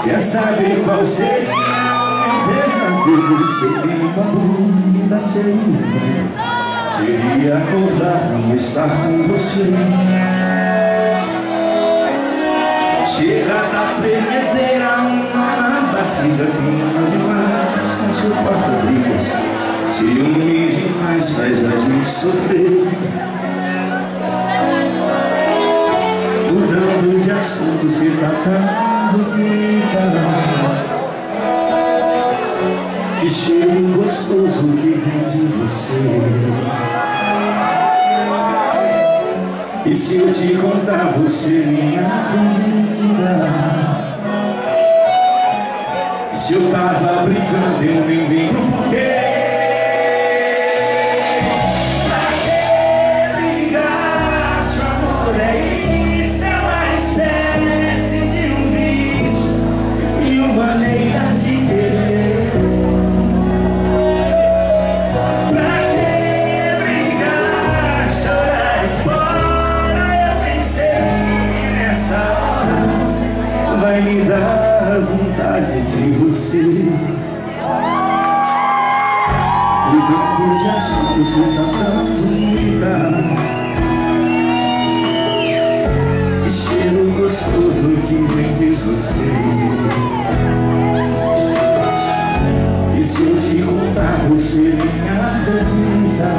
Quer saber qual seria o pesadelo? Seria uma dúvida, seria acordar, não estar com você. Chega da tremedeira, uma na barriga, clima demais, não suporta brigas, ciúme demais faz a gente sofrer. Mudando de assunto, se tá tão bonita, que cheiro gostoso que vem de você. E se eu te contar, você me acredita? Se eu tava brigando, eu nem lembro porquê. Pra que brigar? Se o amor é isso, é uma espécie de um vício e uma maneira de querer. Vai me dar vontade de você. Mudando de assunto, você tá tão bonita, que cheiro gostoso que vem de você. E se eu te contar, você me acredita?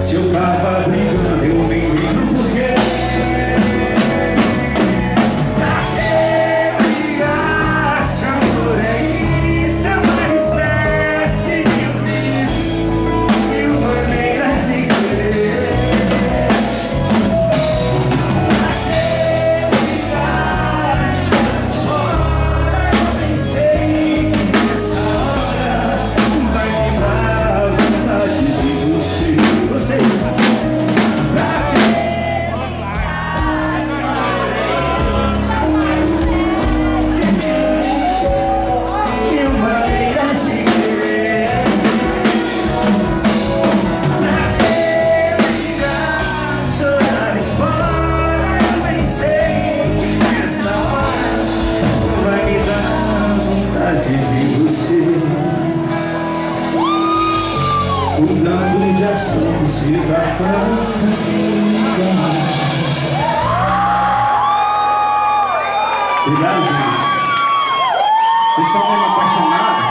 Se eu tava brigando, eu nem lembro porquê. Mudando de assunto, se dá tanta vida. Obrigado, gente. Vocês estão mesmo apaixonados?